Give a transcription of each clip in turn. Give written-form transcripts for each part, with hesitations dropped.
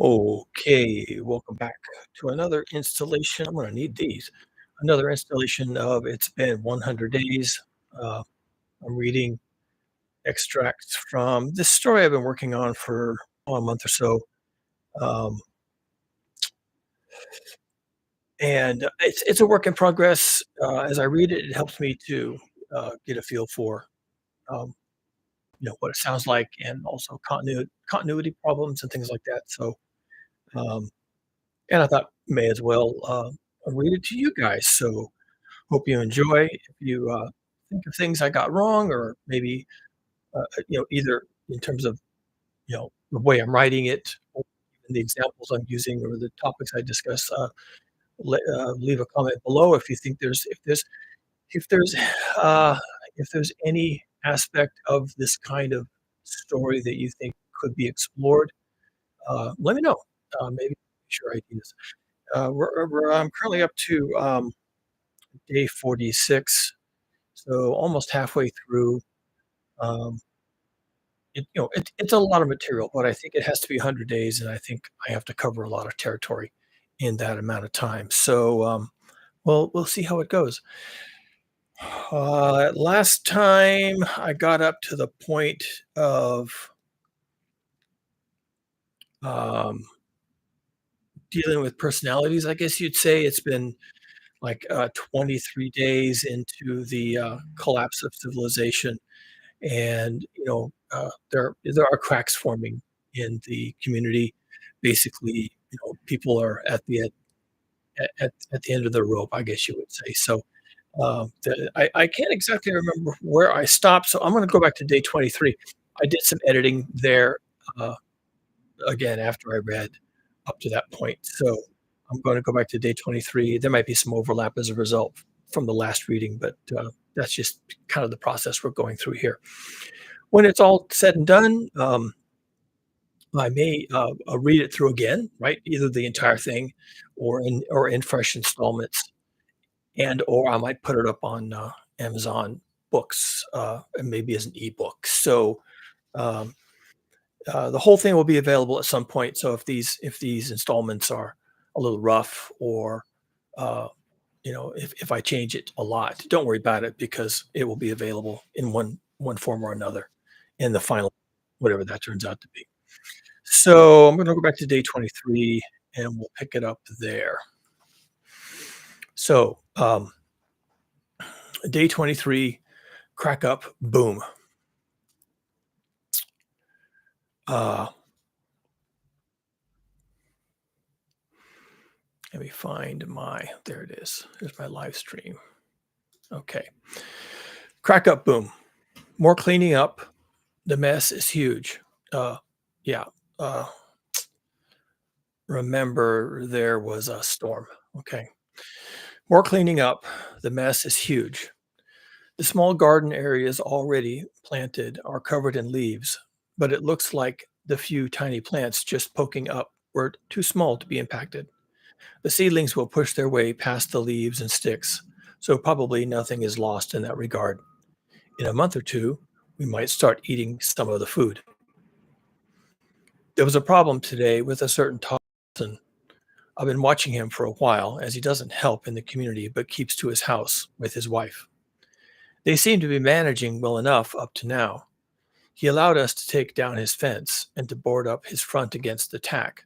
Okay, welcome back to another installation. I'm going to need these. Another installation of It's Been 100 Days. Uh, I'm reading extracts from this story I've been working on for a month or so. Um, and it's a work in progress. As I read it, it helps me to get a feel for um, what it sounds like and also continuity problems and things like that. Um, and I thought may as well read it to you guys. So hope you enjoy. If you think of things I got wrong, or maybe either in terms of the way I'm writing it, or even the examples I'm using, or the topics I discuss, leave a comment below if you think if there's uh, if there's any aspect of this kind of story that you think could be explored. Let me know. Maybe share ideas. I'm currently up to day 46. So almost halfway through. Um, it's a lot of material, but I think it has to be 100 days, and I think I have to cover a lot of territory in that amount of time. So, we'll see how it goes. Last time I got up to the point of um, dealing with personalities, I guess you'd say. It's been like 23 days into the collapse of civilization. And there are cracks forming in the community. Basically, people are at the end of the rope, I guess you would say. So I can't exactly remember where I stopped, so I'm going to go back to day 23. I did some editing there uh, again after I read up to that point, so I'm going to go back to day 23. There might be some overlap as a result from the last reading, but that's just kind of the process we're going through here. When it's all said and done, I may read it through again, right? Either the entire thing, or in fresh installments, and or I might put it up on Amazon Books, and maybe as an ebook. So um, the whole thing will be available at some point. So if these installments are a little rough, or uh, if I change it a lot, don't worry about it, because it will be available in one form or another in the final, whatever that turns out to be. So I'm going to go back to day 23, and we'll pick it up there. So day 23, crack up, boom. Uh, Let me find there it is. There's my live stream. Okay. Crack up, boom. More cleaning up. The mess is huge. Yeah. Uh, Remember, there was a storm. Okay. More cleaning up. The mess is huge. The small garden areas already planted are covered in leaves, but it looks like the few tiny plants just poking up were too small to be impacted. The seedlings will push their way past the leaves and sticks, so probably nothing is lost in that regard. In a month or two, we might start eating some of the food. There was a problem today with a certain Thompson. I've been watching him for a while, as he doesn't help in the community but keeps to his house with his wife. They seem to be managing well enough up to now. He allowed us to take down his fence and to board up his front against attack.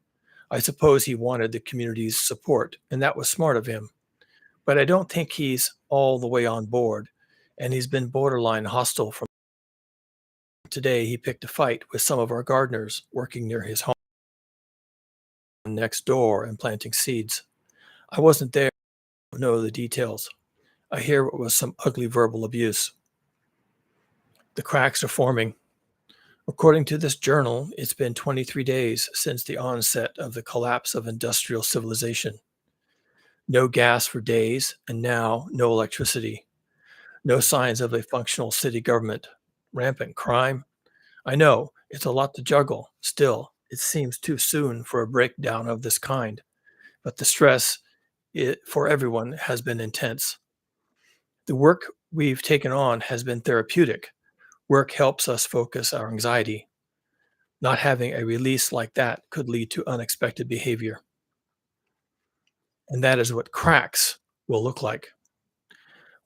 I suppose he wanted the community's support, and that was smart of him. But I don't think he's all the way on board, and he's been borderline hostile from today. He picked a fight with some of our gardeners working near his home next door and planting seeds. I wasn't there to know the details. I hear it was some ugly verbal abuse. The cracks are forming. According to this journal, it's been 23 days since the onset of the collapse of industrial civilization. No gas for days, and now no electricity. No signs of a functional city government. Rampant crime. I know it's a lot to juggle. Still, it seems too soon for a breakdown of this kind. But the stress for everyone has been intense. The work we've taken on has been therapeutic. Work helps us focus our anxiety. Not having a release like that could lead to unexpected behavior, and that is what cracks will look like.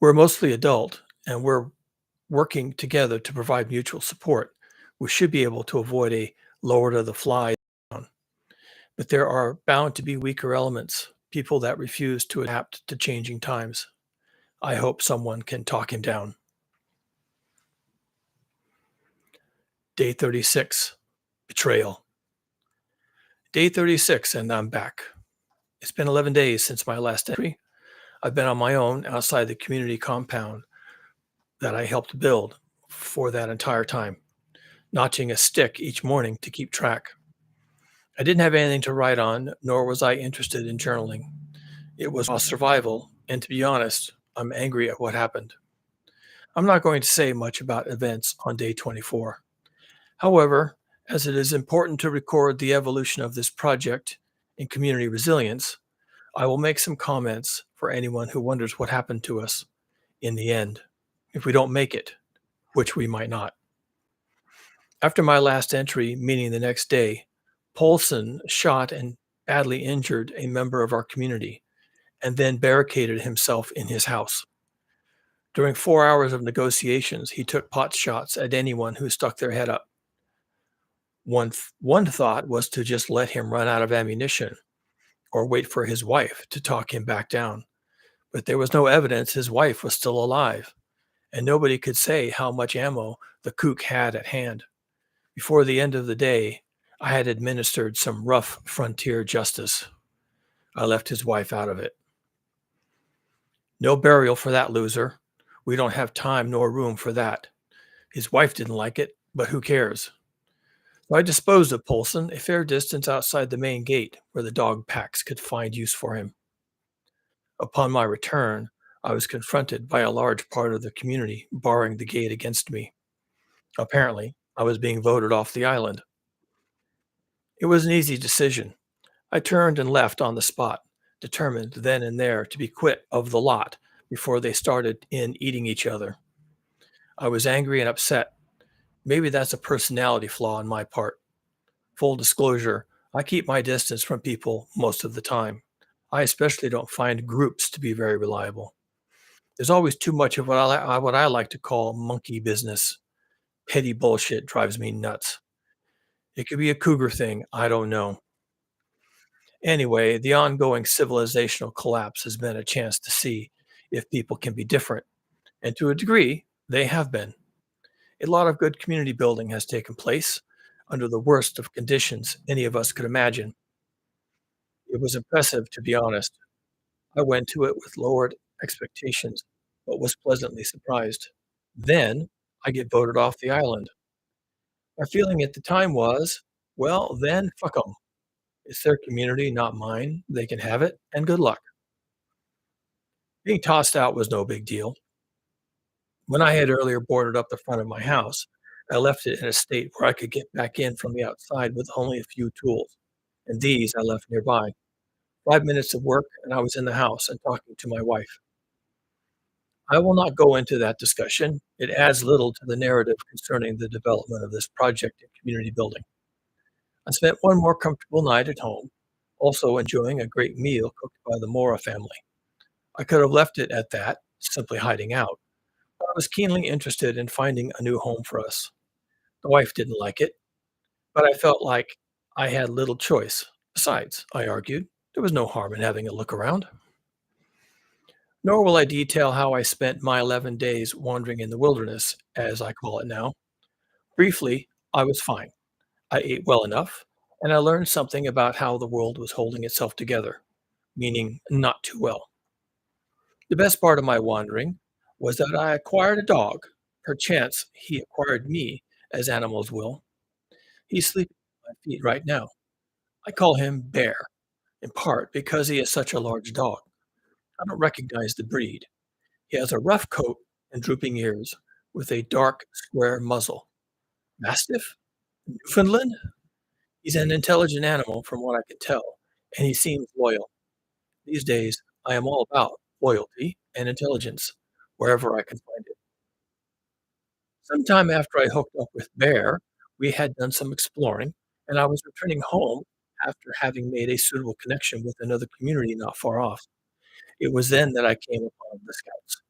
We're mostly adult, and we're working together to provide mutual support. We should be able to avoid a lower to the fly down. But there are bound to be weaker elements, people that refuse to adapt to changing times. I hope someone can talk him down. Day 36, Betrayal. Day 36, and I'm back. It's been 11 days since my last entry. I've been on my own outside the community compound that I helped build for that entire time, notching a stick each morning to keep track. I didn't have anything to write on, nor was I interested in journaling. It was raw survival, and to be honest, I'm angry at what happened. I'm not going to say much about events on day 24. However, as it is important to record the evolution of this project in community resilience, I will make some comments for anyone who wonders what happened to us in the end, if we don't make it, which we might not. After my last entry, meaning the next day, Polson shot and badly injured a member of our community and then barricaded himself in his house. During 4 hours of negotiations, he took pot shots at anyone who stuck their head up. One thought was to just let him run out of ammunition or wait for his wife to talk him back down. But there was no evidence his wife was still alive, and nobody could say how much ammo the kook had at hand. Before the end of the day, I had administered some rough frontier justice. I left his wife out of it. No burial for that loser. We don't have time nor room for that. His wife didn't like it, but who cares? So I disposed of Polson a fair distance outside the main gate where the dog packs could find use for him. Upon my return, I was confronted by a large part of the community barring the gate against me. Apparently, I was being voted off the island. It was an easy decision. I turned and left on the spot, determined then and there to be quit of the lot before they started in eating each other. I was angry and upset. Maybe that's a personality flaw on my part. Full disclosure, I keep my distance from people most of the time. I especially don't find groups to be very reliable. There's always too much of what I like to call monkey business. Petty bullshit drives me nuts. It could be a cougar thing, I don't know. Anyway, the ongoing civilizational collapse has been a chance to see if people can be different, and to a degree, they have been. A lot of good community building has taken place under the worst of conditions any of us could imagine. It was impressive, to be honest. I went to it with lowered expectations, but was pleasantly surprised. Then I get voted off the island. My feeling at the time was, well, then fuck 'em. It's their community, not mine. They can have it, and good luck. Being tossed out was no big deal. When I had earlier boarded up the front of my house, I left it in a state where I could get back in from the outside with only a few tools, and these I left nearby. 5 minutes of work, and I was in the house and talking to my wife. I will not go into that discussion. It adds little to the narrative concerning the development of this project in community building. I spent one more comfortable night at home, also enjoying a great meal cooked by the Mora family. I could have left it at that, simply hiding out, but I was keenly interested in finding a new home for us. The wife didn't like it, but I felt like I had little choice. Besides, I argued, there was no harm in having a look around. Nor will I detail how I spent my 11 days wandering in the wilderness, as I call it now. Briefly, I was fine. I ate well enough, and I learned something about how the world was holding itself together, meaning not too well. The best part of my wandering was that I acquired a dog. Perchance he acquired me, as animals will. He's sleeping at my feet right now. I call him Bear, in part because he is such a large dog. I don't recognize the breed. He has a rough coat and drooping ears, with a dark, square muzzle. Mastiff? Newfoundland? He's an intelligent animal from what I can tell, and he seems loyal. These days, I am all about loyalty and intelligence, wherever I can find it. Sometime after I hooked up with Bear, We had done some exploring, and I was returning home after having made a suitable connection with another community not far off. It was then that I came upon the scouts.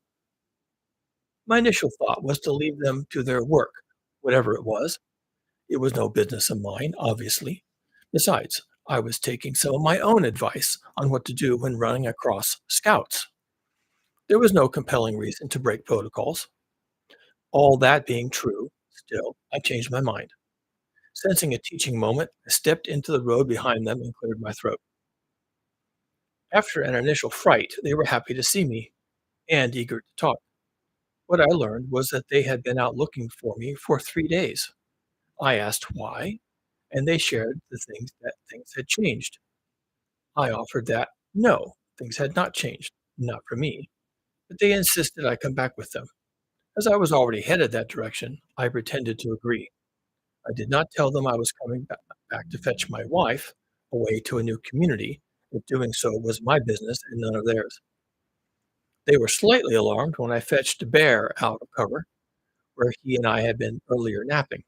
My initial thought was to leave them to their work, whatever it was. It was no business of mine, obviously. Besides, I was taking some of my own advice on what to do when running across scouts. There was no compelling reason to break protocols. All that being true, still, I changed my mind. Sensing a teaching moment, I stepped into the road behind them and cleared my throat. After an initial fright, they were happy to see me and eager to talk. What I learned was that they had been out looking for me for 3 days. I asked why, and they shared the things that things had changed. I offered that no, things had not changed, not for me, but they insisted I come back with them. As I was already headed that direction, I pretended to agree. I did not tell them I was coming back to fetch my wife away to a new community, that doing so was my business and none of theirs. They were slightly alarmed when I fetched Bear out of cover, where he and I had been earlier napping.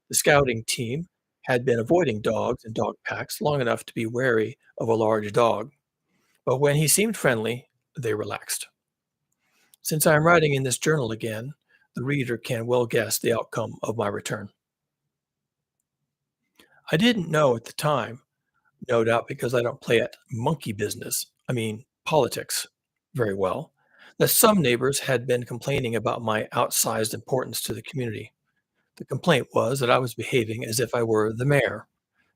The scouting team had been avoiding dogs and dog packs long enough to be wary of a large dog, but when he seemed friendly, they relaxed. Since I am writing in this journal again, the reader can well guess the outcome of my return. I didn't know at the time, no doubt because I don't play at monkey business, I mean politics, very well, that some neighbors had been complaining about my outsized importance to the community. The complaint was that I was behaving as if I were the mayor,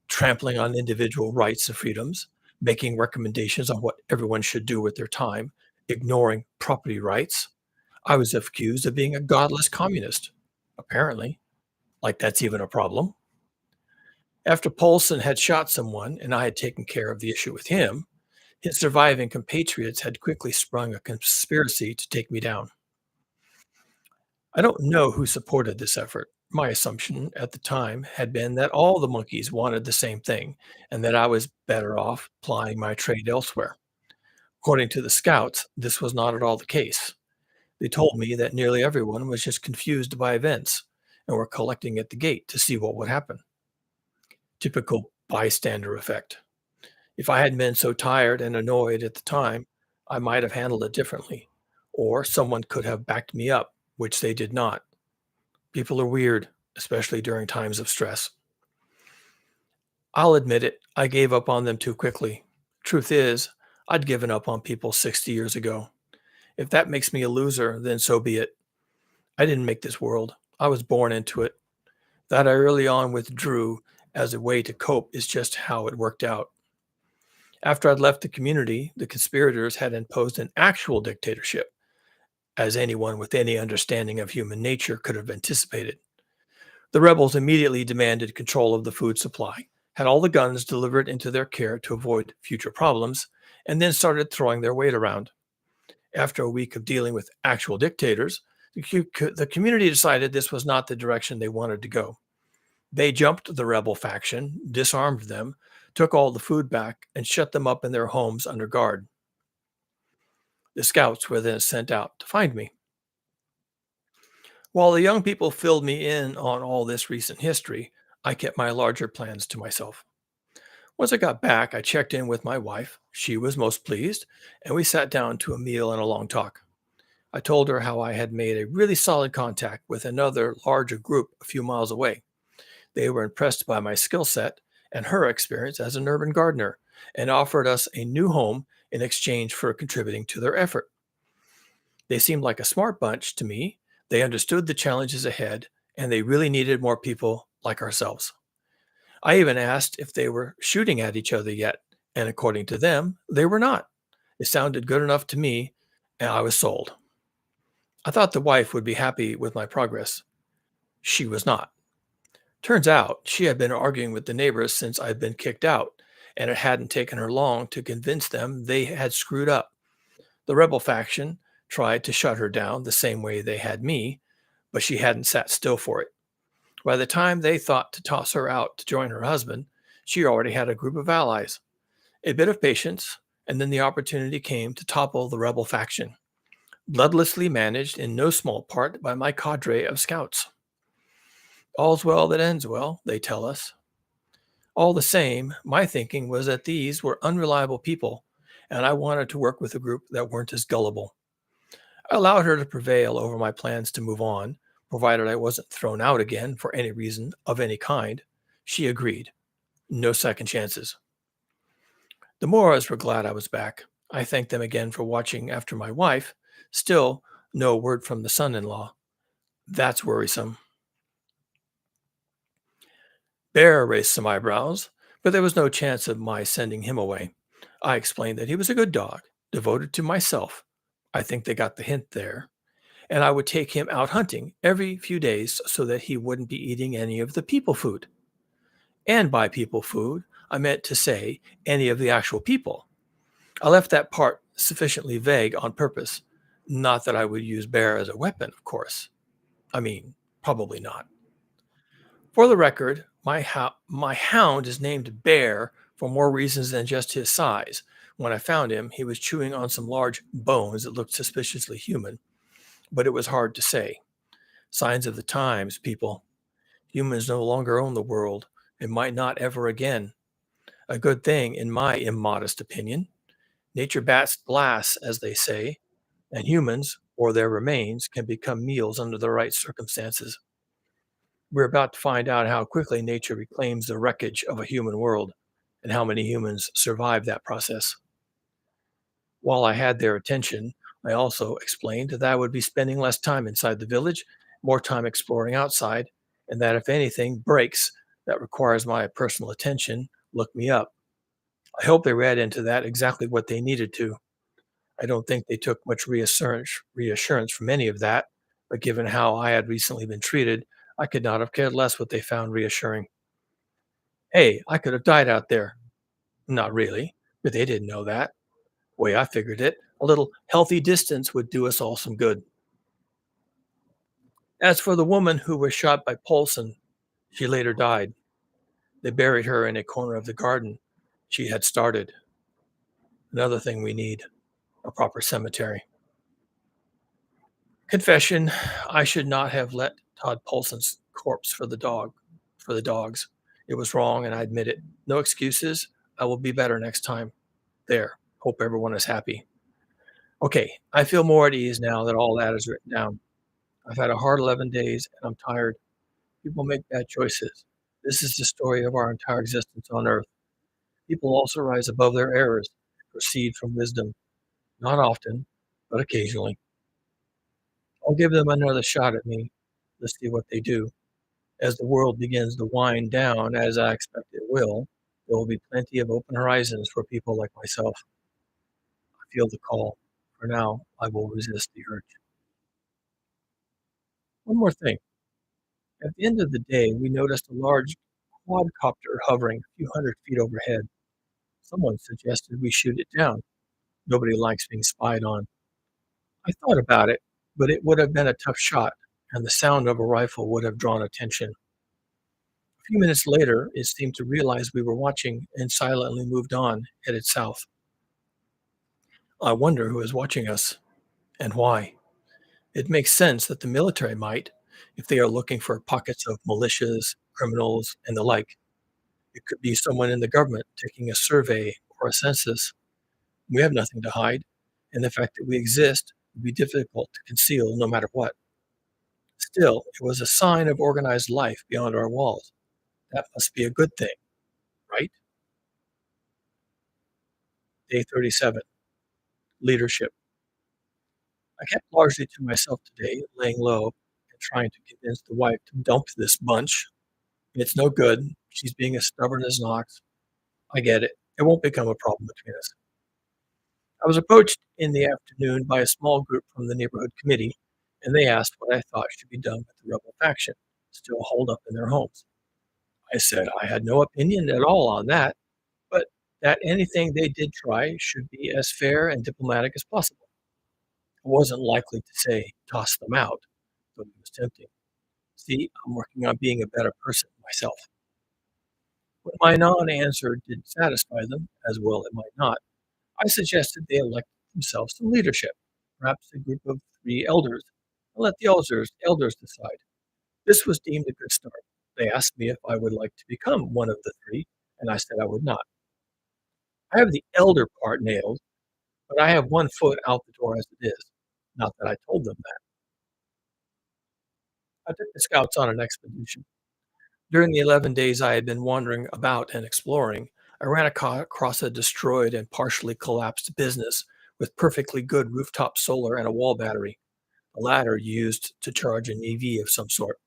trampling on individual rights and freedoms, making recommendations on what everyone should do with their time, ignoring property rights. I was accused of being a godless communist, apparently, like that's even a problem. After Polson had shot someone and I had taken care of the issue with him, his surviving compatriots had quickly sprung a conspiracy to take me down. I don't know who supported this effort. My assumption at the time had been that all the monkeys wanted the same thing and that I was better off plying my trade elsewhere. According to the scouts, this was not at all the case. They told me that nearly everyone was just confused by events and were collecting at the gate to see what would happen. Typical bystander effect. If I hadn't been so tired and annoyed at the time, I might have handled it differently, or someone could have backed me up, which they did not. People are weird, especially during times of stress. I'll admit it, I gave up on them too quickly. Truth is, I'd given up on people 60 years ago. If that makes me a loser, then so be it. I didn't make this world. I was born into it. That I early on withdrew as a way to cope is just how it worked out. After I'd left the community, the conspirators had imposed an actual dictatorship, as anyone with any understanding of human nature could have anticipated. The rebels immediately demanded control of the food supply, had all the guns delivered into their care to avoid future problems, and then started throwing their weight around. After a week of dealing with actual dictators, the community decided this was not the direction they wanted to go. They jumped the rebel faction, disarmed them, took all the food back, and shut them up in their homes under guard. The scouts were then sent out to find me. While the young people filled me in on all this recent history, I kept my larger plans to myself. Once I got back, I checked in with my wife. She was most pleased, and we sat down to a meal and a long talk. I told her how I had made a really solid contact with another larger group a few miles away. They were impressed by my skill set and her experience as an urban gardener and offered us a new home in exchange for contributing to their effort. They seemed like a smart bunch to me. They understood the challenges ahead, and they really needed more people like ourselves. I even asked if they were shooting at each other yet, and according to them, they were not. It sounded good enough to me, and I was sold. I thought the wife would be happy with my progress. She was not. Turns out she had been arguing with the neighbors since I'd been kicked out, and it hadn't taken her long to convince them they had screwed up. The rebel faction tried to shut her down the same way they had me, but she hadn't sat still for it. By the time they thought to toss her out to join her husband, she already had a group of allies. A bit of patience, and then the opportunity came to topple the rebel faction, bloodlessly managed in no small part by my cadre of scouts. All's well that ends well, they tell us. All the same, my thinking was that these were unreliable people, and I wanted to work with a group that weren't as gullible. I allowed her to prevail over my plans to move on, provided I wasn't thrown out again for any reason of any kind. She agreed. No second chances. The Moras were glad I was back. I thanked them again for watching after my wife. Still, no word from the son in law. That's worrisome. Bear raised some eyebrows, but there was no chance of my sending him away. I explained that he was a good dog, devoted to myself. I think they got the hint there. And I would take him out hunting every few days so that he wouldn't be eating any of the people food. And by people food, I meant to say any of the actual people. I left that part sufficiently vague on purpose. Not that I would use Bear as a weapon, of course. I mean, probably not. For the record, my hound is named Bear for more reasons than just his size. When I found him, he was chewing on some large bones that looked suspiciously human, but it was hard to say. Signs of the times, people. Humans no longer own the world and might not ever again. A good thing, in my immodest opinion. Nature bats glass, as they say, and humans, or their remains, can become meals under the right circumstances. We're about to find out how quickly nature reclaims the wreckage of a human world and how many humans survive that process. While I had their attention, I also explained that I would be spending less time inside the village, more time exploring outside, and that if anything breaks that requires my personal attention, look me up. I hope they read into that exactly what they needed to. I don't think they took much reassurance from any of that, but given how I had recently been treated, I could not have cared less what they found reassuring. Hey, I could have died out there. Not really, but they didn't know that. Way I figured it, a little healthy distance would do us all some good. As for the woman who was shot by Paulson, she later died. They buried her in a corner of the garden she had started. Another thing we need, a proper cemetery. Confession, I should not have let Todd Paulson's corpse for the dogs. It was wrong and I admit it. No excuses. I will be better next time. There. Hope everyone is happy. Okay, I feel more at ease now that all that is written down. I've had a hard 11 days and I'm tired. People make bad choices. This is the story of our entire existence on earth. People also rise above their errors and proceed from wisdom. Not often, but occasionally. I'll give them another shot at me. Let's see what they do. As the world begins to wind down, as I expect it will, there will be plenty of open horizons for people like myself. I feel the call. For now, I will resist the urge. One more thing. At the end of the day, we noticed a large quadcopter hovering a few hundred feet overhead. Someone suggested we shoot it down. Nobody likes being spied on. I thought about it, but it would have been a tough shot, and the sound of a rifle would have drawn attention. A few minutes later, it seemed to realize we were watching and silently moved on, headed south. I wonder who is watching us and why. It makes sense that the military might, if they are looking for pockets of militias, criminals, and the like. It could be someone in the government taking a survey or a census. We have nothing to hide, and the fact that we exist would be difficult to conceal no matter what. Still, it was a sign of organized life beyond our walls. That must be a good thing, right? Day 37, leadership. I kept largely to myself today, laying low and trying to convince the wife to dump this bunch. It's no good. She's being as stubborn as an ox. I get it. It won't become a problem between us. I was approached in the afternoon by a small group from the neighborhood committee, and they asked what I thought should be done with the rebel faction, still holed up in their homes. I said I had no opinion at all on that, but that anything they did try should be as fair and diplomatic as possible. I wasn't likely to say toss them out, though it was tempting. See, I'm working on being a better person myself. When my non-answer didn't satisfy them, as well it might not, I suggested they elect themselves some leadership, perhaps a group of 3 elders, and let the elders decide. This was deemed a good start. They asked me if I would like to become one of the three, and I said I would not. I have the elder part nailed, but I have one foot out the door as it is. Not that I told them that. I took the scouts on an expedition. During the 11 days I had been wandering about and exploring, I ran across a destroyed and partially collapsed business with perfectly good rooftop solar and a wall battery, the latter used to charge an EV of some sort.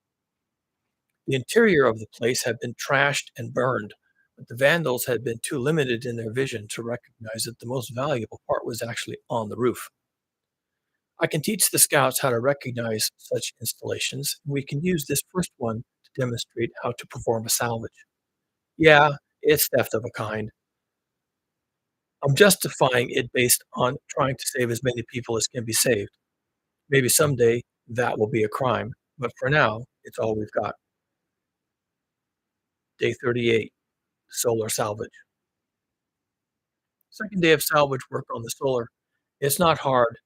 The interior of the place had been trashed and burned, but the vandals had been too limited in their vision to recognize that the most valuable part was actually on the roof. I can teach the scouts how to recognize such installations, and we can use this first one to demonstrate how to perform a salvage. Yeah, it's theft of a kind. I'm justifying it based on trying to save as many people as can be saved. Maybe someday that will be a crime, but for now, it's all we've got. Day 38, solar salvage. Second day of salvage work on the solar. It's not hard,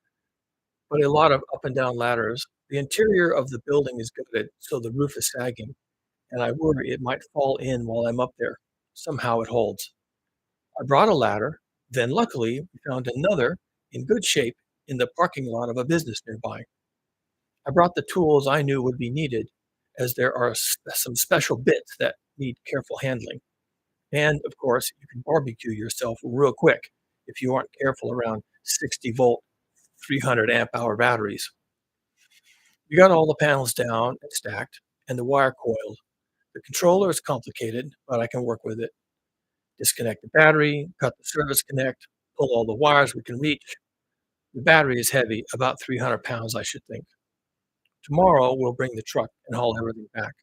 but a lot of up and down ladders. The interior of the building is gutted, so the roof is sagging, and I worry it might fall in while I'm up there. Somehow it holds. I brought a ladder, then luckily we found another in good shape in the parking lot of a business nearby. I brought the tools I knew would be needed, as there are some special bits that need careful handling. And of course, you can barbecue yourself real quick if you aren't careful around 60-volt, 300 amp hour batteries. We got all the panels down and stacked, and the wire coiled. The controller is complicated, but I can work with it. Disconnect the battery, cut the service connect, pull all the wires we can reach. The battery is heavy, about 300 pounds, I should think. Tomorrow, we'll bring the truck and haul everything back.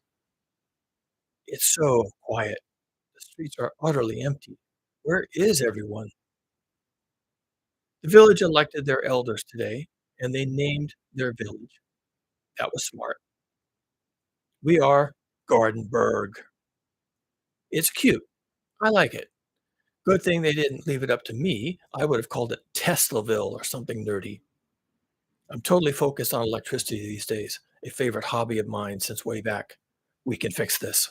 It's so quiet. The streets are utterly empty. Where is everyone? The village elected their elders today, and they named their village. That was smart. We are Gardenburg. It's cute. I like it. Good thing they didn't leave it up to me. I would have called it Teslaville or something nerdy. I'm totally focused on electricity these days, a favorite hobby of mine since way back. We can fix this.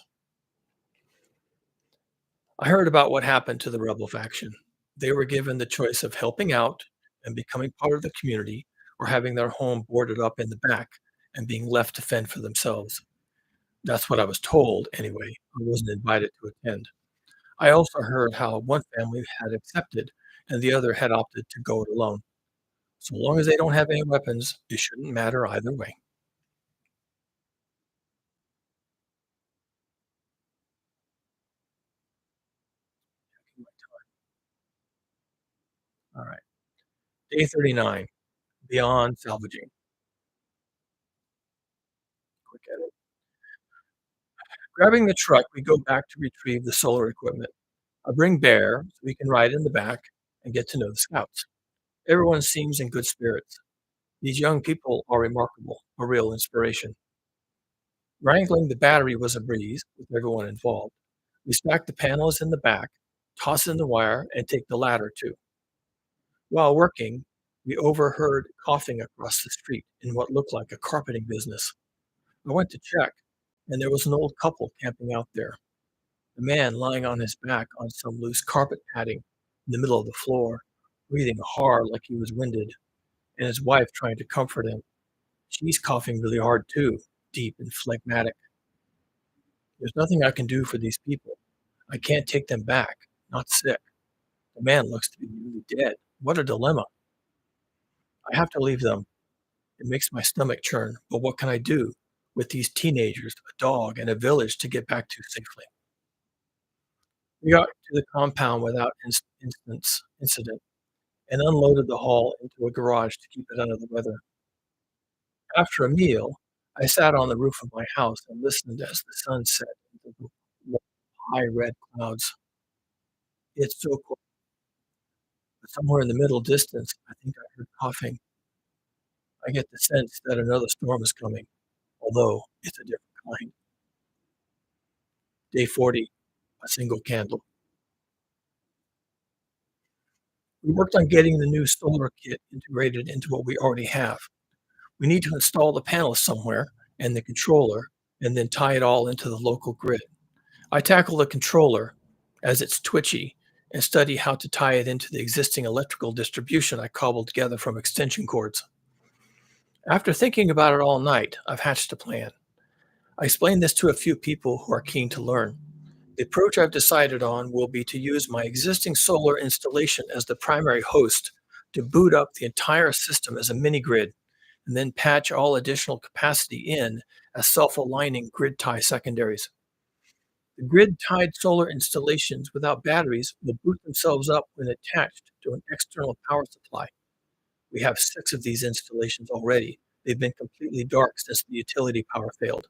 I heard about what happened to the rebel faction. They were given the choice of helping out and becoming part of the community or having their home boarded up in the back and being left to fend for themselves. That's what I was told anyway. I wasn't invited to attend. I also heard how one family had accepted and the other had opted to go it alone. So long as they don't have any weapons, it shouldn't matter either way. All right. Day 39, beyond salvaging. Quick edit. Grabbing the truck, we go back to retrieve the solar equipment. I bring Bear so we can ride in the back and get to know the scouts. Everyone seems in good spirits. These young people are remarkable, a real inspiration. Wrangling the battery was a breeze with everyone involved. We stack the panels in the back, toss in the wire, and take the ladder too. While working, we overheard coughing across the street in what looked like a carpeting business. I went to check, and there was an old couple camping out there. The man lying on his back on some loose carpet padding in the middle of the floor, breathing hard like he was winded, and his wife trying to comfort him. She's coughing really hard too, deep and phlegmatic. There's nothing I can do for these people. I can't take them back, not sick. The man looks to be nearly dead. What a dilemma. I have to leave them. It makes my stomach churn, but what can I do with these teenagers, a dog, and a village to get back to safely? We got to the compound without incident and unloaded the haul into a garage to keep it out of the weather. After a meal, I sat on the roof of my house and listened as the sun set into the high red clouds. It's so cold, but somewhere in the middle distance, I think I heard coughing. I get the sense that another storm is coming, although it's a different kind. Day 40, a single candle. We worked on getting the new solar kit integrated into what we already have. We need to install the panels somewhere and the controller, and then tie it all into the local grid. I tackle the controller as it's twitchy and study how to tie it into the existing electrical distribution I cobbled together from extension cords. After thinking about it all night, I've hatched a plan. I explained this to a few people who are keen to learn. The approach I've decided on will be to use my existing solar installation as the primary host to boot up the entire system as a mini grid and then patch all additional capacity in as self aligning grid tie secondaries. The grid tied solar installations without batteries will boot themselves up when attached to an external power supply. We have 6 of these installations already. They've been completely dark since the utility power failed.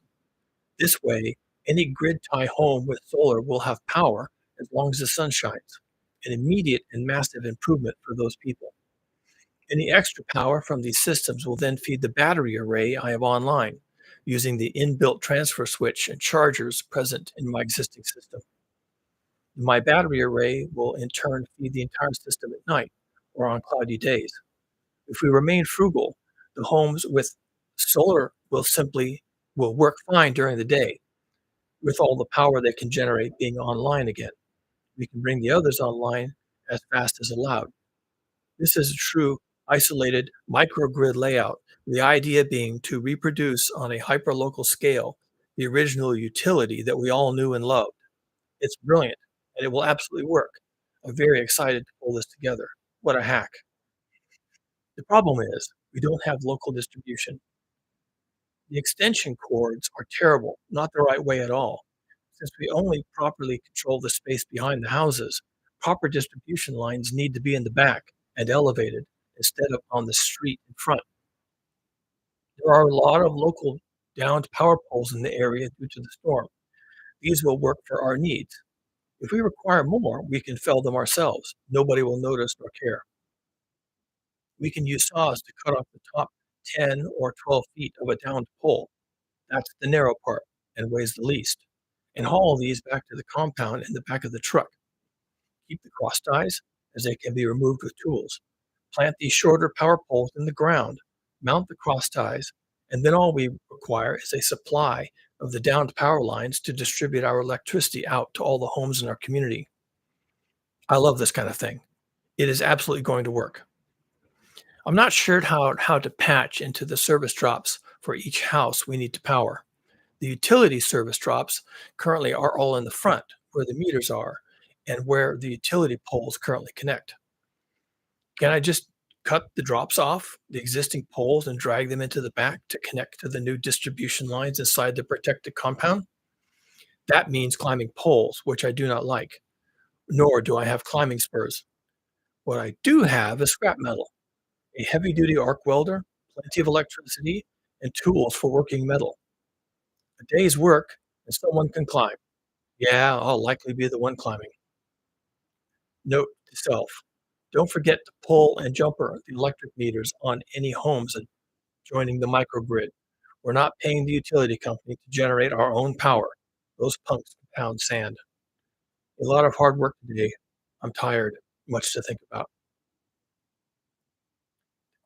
This way, any grid tie home with solar will have power as long as the sun shines, an immediate and massive improvement for those people. Any extra power from these systems will then feed the battery array I have online using the inbuilt transfer switch and chargers present in my existing system. My battery array will in turn feed the entire system at night or on cloudy days. If we remain frugal, the homes with solar will work fine during the day with all the power they can generate being online again. We can bring the others online as fast as allowed. This is a true isolated microgrid layout, the idea being to reproduce on a hyperlocal scale the original utility that we all knew and loved. It's brilliant, and it will absolutely work. I'm very excited to pull this together. What a hack. The problem is we don't have local distribution. The extension cords are terrible, not the right way at all. Since we only properly control the space behind the houses, proper distribution lines need to be in the back and elevated instead of on the street in front. There are a lot of local downed power poles in the area due to the storm. These will work for our needs. If we require more, we can fell them ourselves. Nobody will notice or care. We can use saws to cut off the top 10 or 12 feet of a downed pole. That's the narrow part and weighs the least. And haul these back to the compound in the back of the truck. Keep the cross ties as they can be removed with tools. Plant these shorter power poles in the ground, mount the cross ties, and then all we require is a supply of the downed power lines to distribute our electricity out to all the homes in our community. I love this kind of thing. It is absolutely going to work. I'm not sure how to patch into the service drops for each house we need to power. The utility service drops currently are all in the front where the meters are and where the utility poles currently connect. Can I just cut the drops off the existing poles and drag them into the back to connect to the new distribution lines inside the protected compound? That means climbing poles, which I do not like, nor do I have climbing spurs. What I do have is scrap metal, a heavy duty arc welder, plenty of electricity, and tools for working metal. A day's work and someone can climb. Yeah, I'll likely be the one climbing. Note to self, don't forget to pull and jumper the electric meters on any homes and joining the microgrid. We're not paying the utility company to generate our own power. Those punks can pound sand. A lot of hard work today. I'm tired. Much to think about.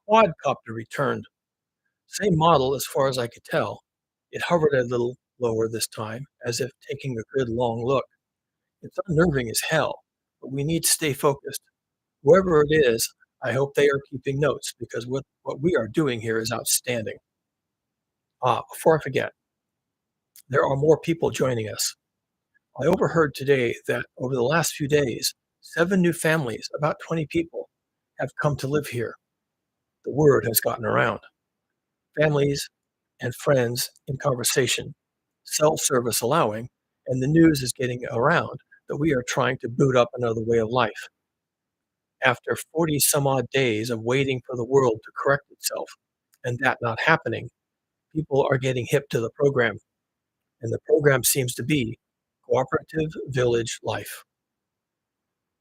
Quadcopter returned. Same model as far as I could tell. It hovered a little lower this time, as if taking a good long look. It's unnerving as hell, but we need to stay focused. Whoever it is, I hope they are keeping notes because what we are doing here is outstanding. Before I forget, there are more people joining us. I overheard today that over the last few days, 7 new families, about 20 people, have come to live here. The word has gotten around. Families and friends in conversation, self-service allowing, and the news is getting around that we are trying to boot up another way of life. After 40 some odd days of waiting for the world to correct itself, and that not happening, people are getting hip to the program, and the program seems to be cooperative village life.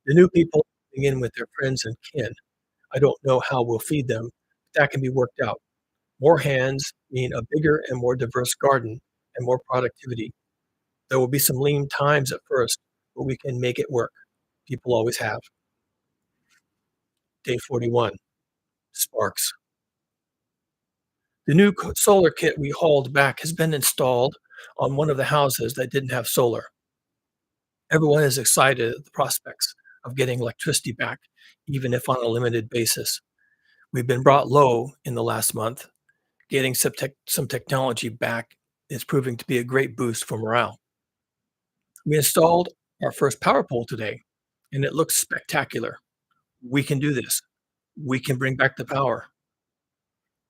The new people are moving in with their friends and kin. I don't know how we'll feed them, but that can be worked out. More hands mean a bigger and more diverse garden and more productivity. There will be some lean times at first, but we can make it work. People always have. Day 41, sparks. The new solar kit we hauled back has been installed, on one of the houses that didn't have solar. Everyone is excited at the prospects of getting electricity back, even if on a limited basis. We've been brought low in the last month. Getting some technology back is proving to be a great boost for morale. We installed our first power pole today, and it looks spectacular. We can do this. We can bring back the power.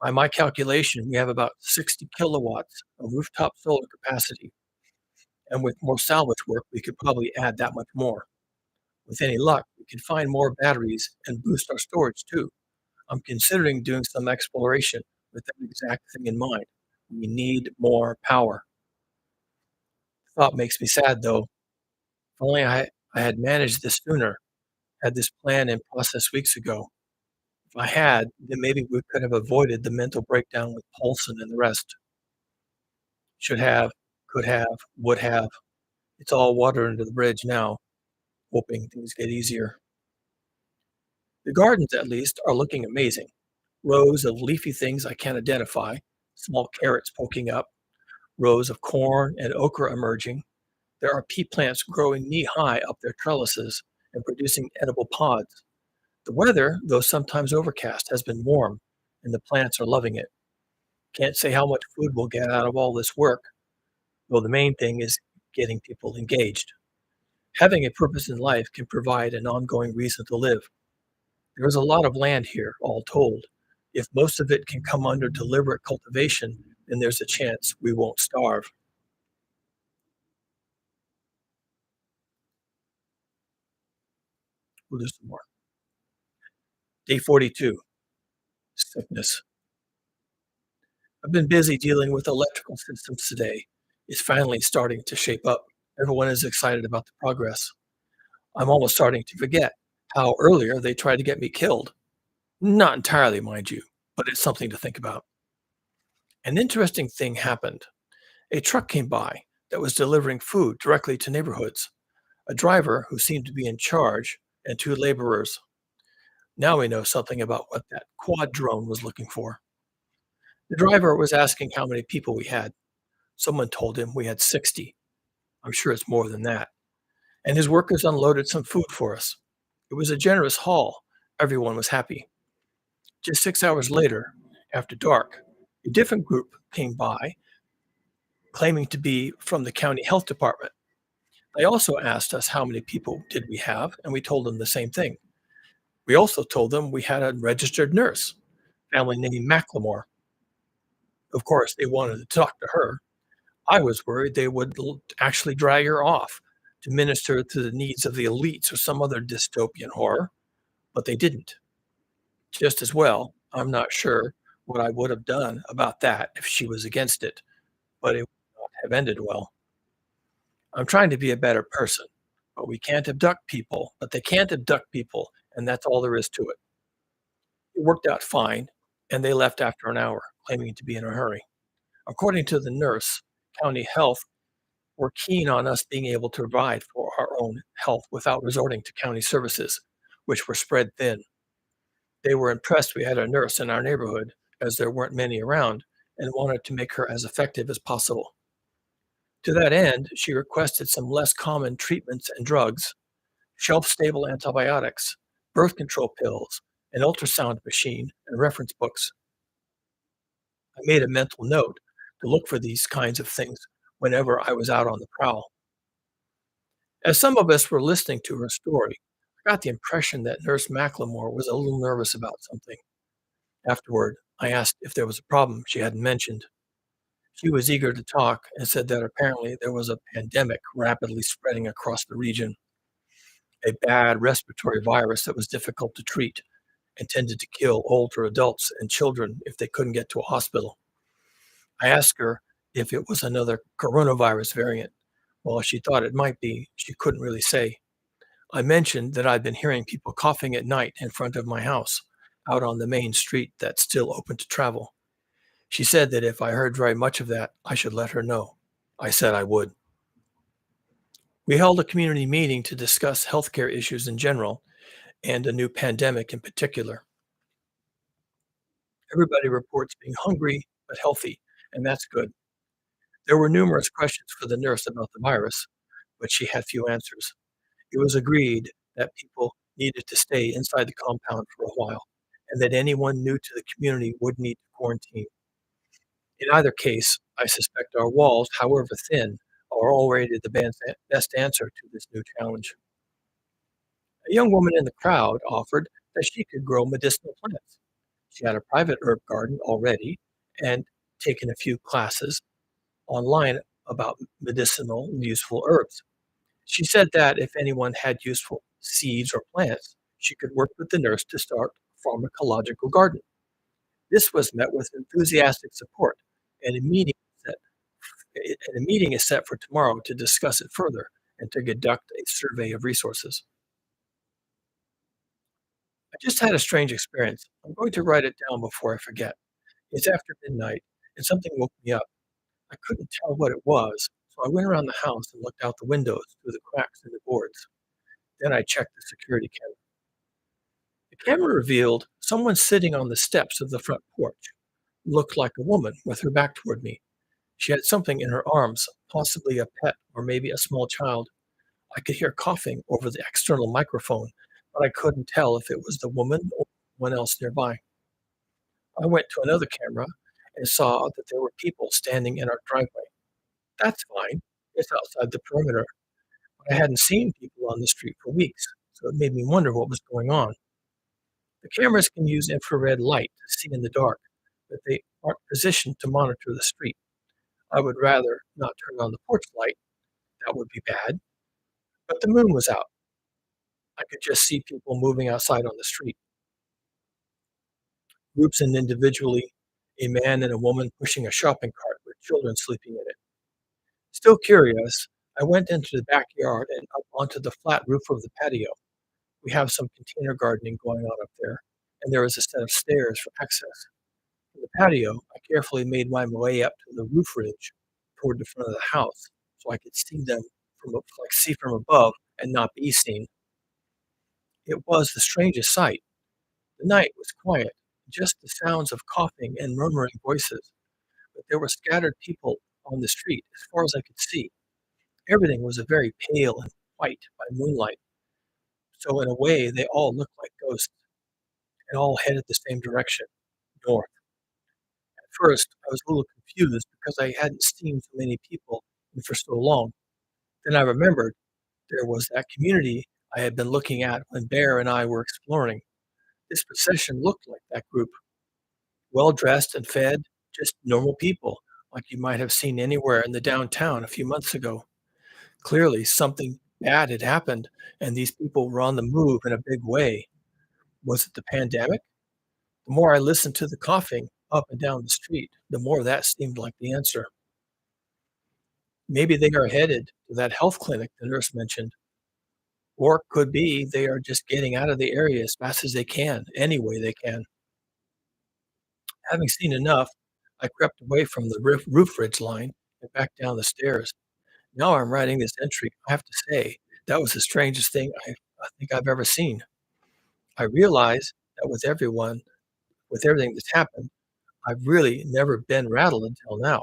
By my calculation, we have about 60 kilowatts of rooftop solar capacity, and with more salvage work, we could probably add that much more. With any luck, we can find more batteries and boost our storage too. I'm considering doing some exploration with that exact thing in mind. We need more power. Thought makes me sad though. If only I had managed this sooner, had this plan in process weeks ago. If I had, then maybe we could have avoided the mental breakdown with Paulson and the rest. Should have, could have, would have. It's all water under the bridge now, hoping things get easier. The gardens, at least, are looking amazing. Rows of leafy things I can't identify, small carrots poking up, rows of corn and okra emerging. There are pea plants growing knee-high up their trellises and producing edible pods. The weather, though sometimes overcast, has been warm, and the plants are loving it. Can't say how much food we'll get out of all this work, though the main thing is getting people engaged. Having a purpose in life can provide an ongoing reason to live. There is a lot of land here, all told. If most of it can come under deliberate cultivation, then there's a chance we won't starve. We'll do some more. Day 42, sickness. I've been busy dealing with electrical systems today. It's finally starting to shape up. Everyone is excited about the progress. I'm almost starting to forget how earlier they tried to get me killed. Not entirely, mind you, but it's something to think about. An interesting thing happened. A truck came by that was delivering food directly to neighborhoods. A driver who seemed to be in charge, and two laborers. Now we know something about what that quad drone was looking for. The driver was asking how many people we had. Someone told him we had 60. I'm sure it's more than that. And his workers unloaded some food for us. It was a generous haul. Everyone was happy. Just 6 hours later, after dark, a different group came by claiming to be from the county health department. They also asked us how many people did we have, and we told them the same thing. We also told them we had a registered nurse, family name Macklemore. Of course, they wanted to talk to her. I was worried they would actually drag her off to minister to the needs of the elites or some other dystopian horror, but they didn't. Just as well, I'm not sure what I would have done about that if she was against it, but it would not have ended well. I'm trying to be a better person, but we can't abduct people, but they can't abduct people, and that's all there is to it. It worked out fine, and they left after an hour, claiming to be in a hurry. According to the nurse, county health were keen on us being able to provide for our own health without resorting to county services, which were spread thin. They were impressed we had a nurse in our neighborhood, as there weren't many around, and wanted to make her as effective as possible. To that end, she requested some less common treatments and drugs, shelf-stable antibiotics, birth control pills, an ultrasound machine, and reference books. I made a mental note to look for these kinds of things whenever I was out on the prowl. As some of us were listening to her story, I got the impression that Nurse Macklemore was a little nervous about something. Afterward, I asked if there was a problem she hadn't mentioned. She was eager to talk and said that apparently there was a pandemic rapidly spreading across the region, a bad respiratory virus that was difficult to treat and tended to kill older adults and children if they couldn't get to a hospital. I asked her if it was another coronavirus variant. While she thought it might be, she couldn't really say. I mentioned that I'd been hearing people coughing at night in front of my house, out on the main street that's still open to travel. She said that if I heard very much of that, I should let her know. I said I would. We held a community meeting to discuss healthcare issues in general and a new pandemic in particular. Everybody reports being hungry but healthy, and that's good. There were numerous questions for the nurse about the virus, but she had few answers. It was agreed that people needed to stay inside the compound for a while, and that anyone new to the community would need to quarantine. In either case, I suspect our walls, however thin, are already the best answer to this new challenge. A young woman in the crowd offered that she could grow medicinal plants. She had a private herb garden already and taken a few classes online about medicinal useful herbs. She said that if anyone had useful seeds or plants, she could work with the nurse to start a pharmacological garden. This was met with enthusiastic support, and set, a meeting is set for tomorrow to discuss it further and to conduct a survey of resources. I just had a strange experience. I'm going to write it down before I forget. It's after midnight, and something woke me up. I couldn't tell what it was, so I went around the house and looked out the windows through the cracks in the boards. Then I checked the security camera. The camera revealed someone sitting on the steps of the front porch. Looked like a woman with her back toward me. She had something in her arms, possibly a pet or maybe a small child. I could hear coughing over the external microphone, but I couldn't tell if it was the woman or someone else nearby. I went to another camera and saw that there were people standing in our driveway. That's fine. It's outside the perimeter. But I hadn't seen people on the street for weeks, so it made me wonder what was going on. The cameras can use infrared light to see in the dark, but they aren't positioned to monitor the street. I would rather not turn on the porch light. That would be bad. But the moon was out. I could just see people moving outside on the street, groups and individually, a man and a woman pushing a shopping cart with children sleeping in it. Still curious, I went into the backyard and up onto the flat roof of the patio. We have some container gardening going on up there, and there is a set of stairs for access. From the patio, I carefully made my way up to the roof ridge toward the front of the house so I could see them see from above and not be seen. It was the strangest sight. The night was quiet, just the sounds of coughing and murmuring voices, but there were scattered people on the street as far as I could see. Everything was a very pale and white by moonlight, so in a way they all looked like ghosts and all headed the same direction, north. At first, I was a little confused because I hadn't seen so many people in for so long. Then I remembered there was that community I had been looking at when Bear and I were exploring. This procession looked like that group, well dressed and fed, just normal people, like you might have seen anywhere in the downtown a few months ago. Clearly, something bad had happened, and these people were on the move in a big way. Was it the pandemic? The more I listened to the coughing up and down the street, the more that seemed like the answer. Maybe they are headed to that health clinic the nurse mentioned, or it could be they are just getting out of the area as fast as they can, any way they can. Having seen enough, I crept away from the roof ridge line and back down the stairs. Now I'm writing this entry. I have to say, that was the strangest thing I think I've ever seen. I realize that with everything that's happened, I've really never been rattled until now.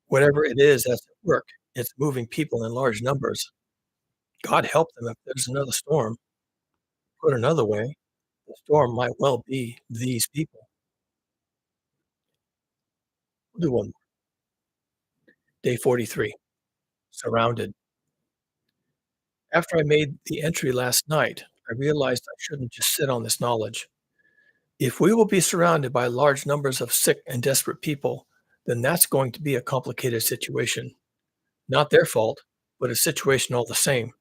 Whatever it is that's at work, it's moving people in large numbers. God help them if there's another storm. Put another way, the storm might well be these people. We'll do one more. Day 43. Surrounded. After I made the entry last night, I realized I shouldn't just sit on this knowledge. If we will be surrounded by large numbers of sick and desperate people, then that's going to be a complicated situation. Not their fault, but a situation all the same.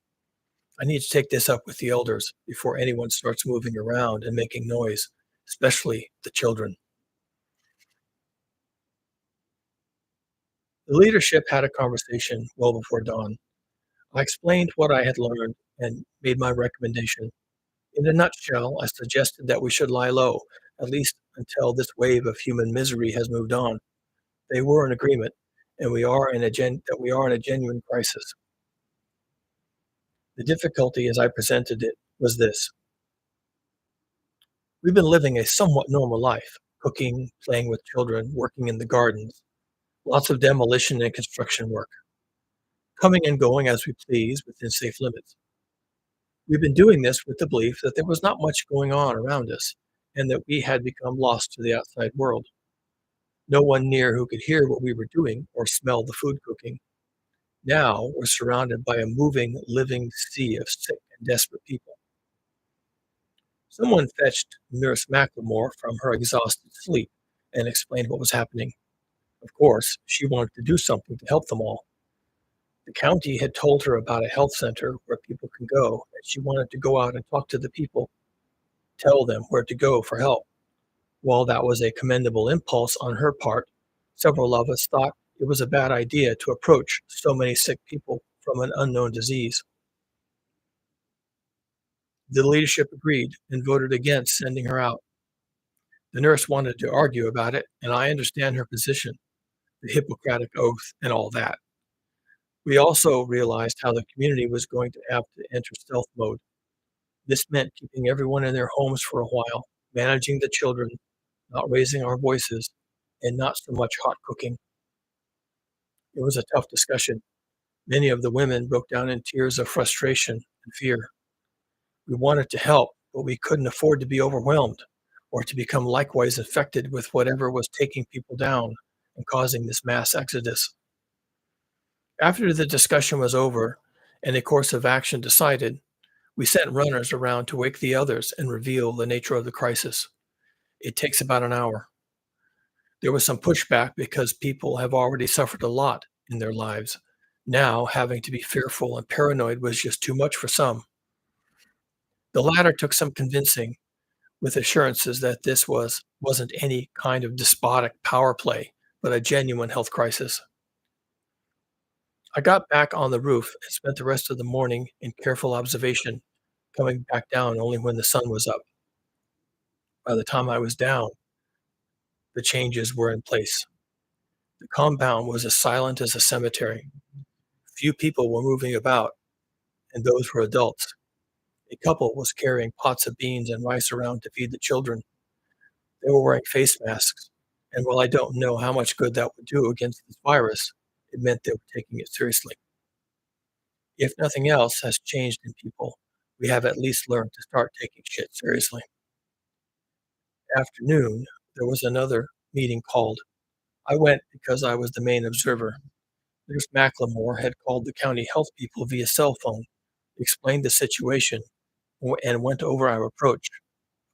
I need to take this up with the elders before anyone starts moving around and making noise, especially the children. The leadership had a conversation well before dawn. I explained what I had learned and made my recommendation. In a nutshell, I suggested that we should lie low, at least until this wave of human misery has moved on. They were in agreement, and that we are in a genuine crisis. The difficulty, as I presented it, was this: we've been living a somewhat normal life, cooking, playing with children, working in the gardens. Lots of demolition and construction work, coming and going as we please within safe limits. We've been doing this with the belief that there was not much going on around us and that we had become lost to the outside world. No one near who could hear what we were doing or smell the food cooking. Now we're surrounded by a moving, living sea of sick and desperate people. Someone fetched Nurse Macklemore from her exhausted sleep and explained what was happening. Of course, she wanted to do something to help them all. The county had told her about a health center where people can go, and she wanted to go out and talk to the people, tell them where to go for help. While that was a commendable impulse on her part, several of us thought it was a bad idea to approach so many sick people from an unknown disease. The leadership agreed and voted against sending her out. The nurse wanted to argue about it, and I understand her position, the Hippocratic Oath and all that. We also realized how the community was going to have to enter stealth mode. This meant keeping everyone in their homes for a while, managing the children, not raising our voices, and not so much hot cooking. It was a tough discussion. Many of the women broke down in tears of frustration and fear. We wanted to help, but we couldn't afford to be overwhelmed or to become likewise infected with whatever was taking people down and causing this mass exodus. After the discussion was over and a course of action decided, we sent runners around to wake the others and reveal the nature of the crisis. It takes about an hour. There was some pushback because people have already suffered a lot in their lives. Now, having to be fearful and paranoid was just too much for some. The latter took some convincing, with assurances that wasn't any kind of despotic power play, but a genuine health crisis. I got back on the roof and spent the rest of the morning in careful observation, coming back down only when the sun was up. By the time I was down, the changes were in place. The compound was as silent as a cemetery. Few people were moving about, and those were adults. A couple was carrying pots of beans and rice around to feed the children. They were wearing face masks, and while I don't know how much good that would do against this virus, it meant they were taking it seriously. If nothing else has changed in people, we have at least learned to start taking shit seriously. Afternoon, there was another meeting called. I went because I was the main observer. Nurse Macklemore had called the county health people via cell phone, explained the situation, and went over our approach.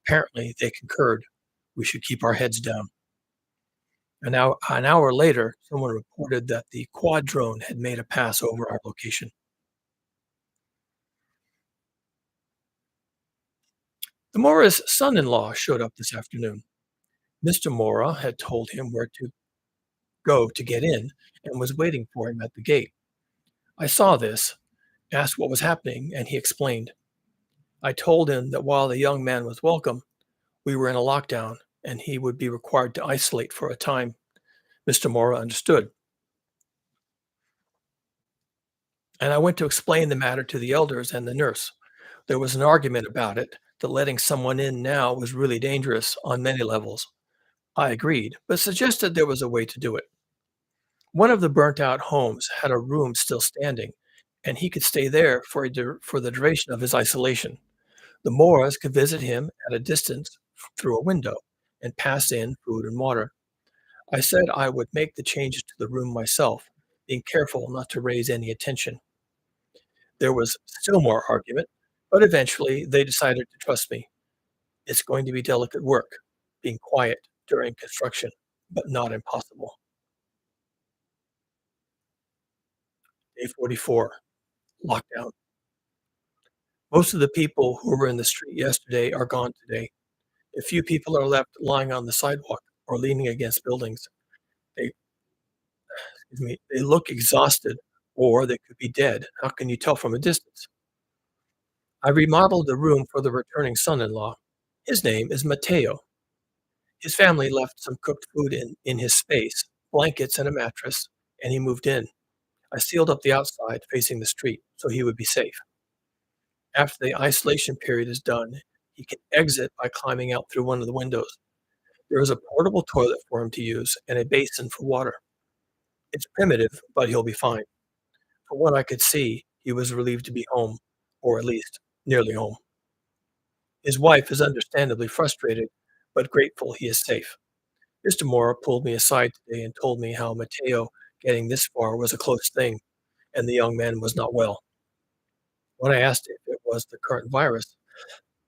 Apparently, they concurred. We should keep our heads down. An hour later, someone reported that the quad drone had made a pass over our location. The Mora's son-in-law showed up this afternoon. Mr. Mora had told him where to go to get in and was waiting for him at the gate. I saw this, asked what was happening, and he explained. I told him that while the young man was welcome, we were in a lockdown and he would be required to isolate for a time. Mr. Mora understood. And I went to explain the matter to the elders and the nurse. There was an argument about it, that letting someone in now was really dangerous on many levels. I agreed, but suggested there was a way to do it. One of the burnt out homes had a room still standing, and he could stay there for the duration of his isolation. The Moras could visit him at a distance through a window and pass in food and water. I said I would make the changes to the room myself, being careful not to raise any attention. There was still more argument, but eventually they decided to trust me. It's going to be delicate work, being quiet during construction, but not impossible. Day 44, lockdown. Most of the people who were in the street yesterday are gone today. A few people are left lying on the sidewalk or leaning against buildings. They, they look exhausted or they could be dead. How can you tell from a distance? I remodeled the room for the returning son-in-law. His name is Matteo. His family left some cooked food in his space, blankets and a mattress, and he moved in. I sealed up the outside facing the street so he would be safe. After the isolation period is done, he can exit by climbing out through one of the windows. There is a portable toilet for him to use and a basin for water. It's primitive, but he'll be fine. From what I could see, he was relieved to be home, or at least nearly home. His wife is understandably frustrated, but grateful he is safe. Mr. Mora pulled me aside today and told me how Matteo getting this far was a close thing, and the young man was not well. When I asked if it was the current virus,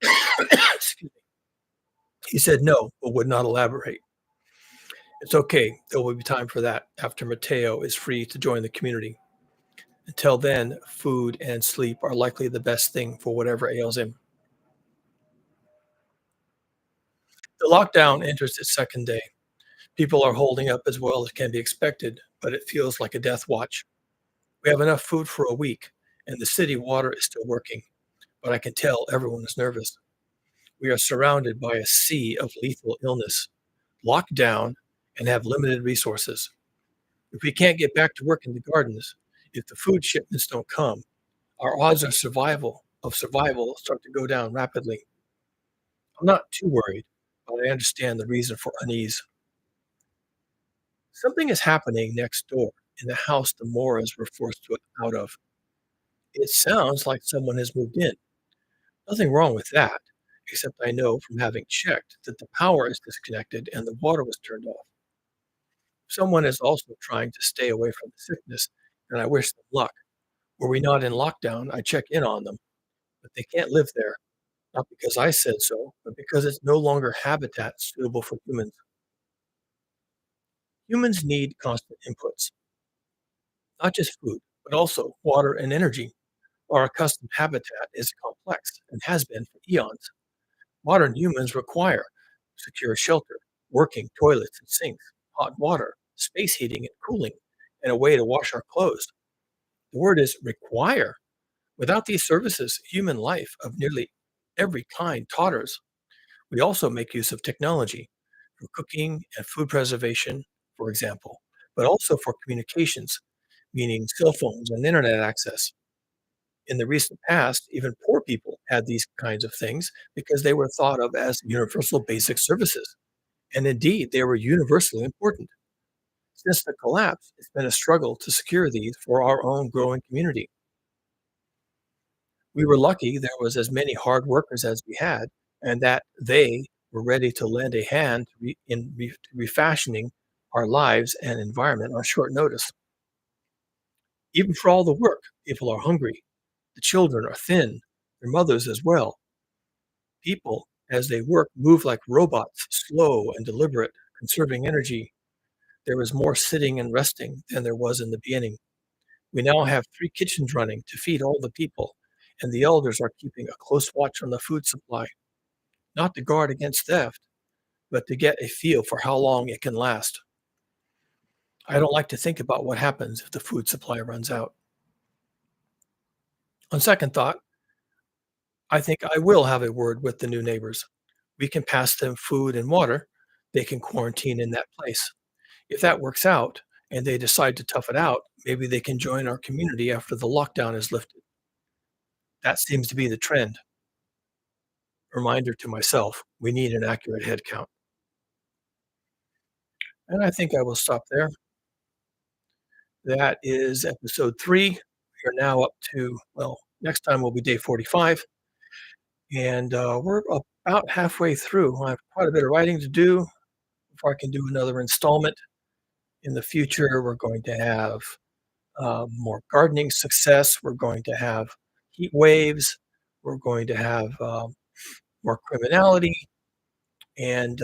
excuse me, he said no, but would not elaborate. It's okay, there will be time for that after Matteo is free to join the community. Until then, food and sleep are likely the best thing for whatever ails him. The lockdown enters its second day. People are holding up as well as can be expected, but it feels like a death watch. We have enough food for a week, and the city water is still working, but I can tell everyone is nervous. We are surrounded by a sea of lethal illness, locked down, and have limited resources. If we can't get back to work in the gardens, if the food shipments don't come, our odds of survival start to go down rapidly. I'm not too worried, but I understand the reason for unease. Something is happening next door in the house the Moras were forced out of. It sounds like someone has moved in. Nothing wrong with that, except I know from having checked that the power is disconnected and the water was turned off. Someone is also trying to stay away from the sickness, and I wish them luck. Were we not in lockdown, I check in on them, but they can't live there, not because I said so, but because it's no longer habitat suitable for humans. Humans need constant inputs, not just food, but also water and energy. Our accustomed habitat is complex and has been for eons. Modern humans require secure shelter, working toilets and sinks, hot water, space heating and cooling, and a way to wash our clothes. The word is require. Without these services, human life of nearly every kind totters. We also make use of technology for cooking and food preservation, for example, but also for communications, meaning cell phones and internet access. In the recent past, even poor people had these kinds of things because they were thought of as universal basic services. And indeed, they were universally important. Since the collapse, it's been a struggle to secure these for our own growing community. We were lucky there was as many hard workers as we had, and that they were ready to lend a hand to refashioning our lives and environment on short notice. Even for all the work, people are hungry. The children are thin, their mothers as well. People, as they work, move like robots, slow and deliberate, conserving energy. There is more sitting and resting than there was in the beginning. We now have 3 kitchens running to feed all the people, and the elders are keeping a close watch on the food supply, not to guard against theft, but to get a feel for how long it can last. I don't like to think about what happens if the food supply runs out. On second thought, I think I will have a word with the new neighbors. We can pass them food and water. They can quarantine in that place. If that works out and they decide to tough it out, maybe they can join our community after the lockdown is lifted. That seems to be the trend. Reminder to myself, we need an accurate head count. And I think I will stop there. That is episode 3. We are now up to, well, next time will be day 45. And we're about halfway through. I have quite a bit of writing to do before I can do another installment. In the future, we're going to have more gardening success. We're going to have heat waves. We're going to have more criminality and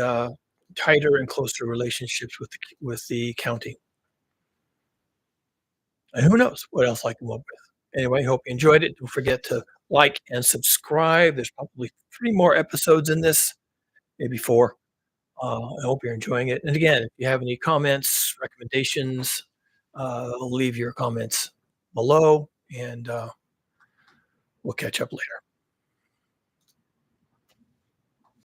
tighter and closer relationships with the county. And who knows what else I can come up with. Anyway, hope you enjoyed it. Don't forget to like and subscribe. There's probably 3 more episodes in this, maybe 4. I hope you're enjoying it. And again, if you have any comments, recommendations, leave your comments below, and we'll catch up later.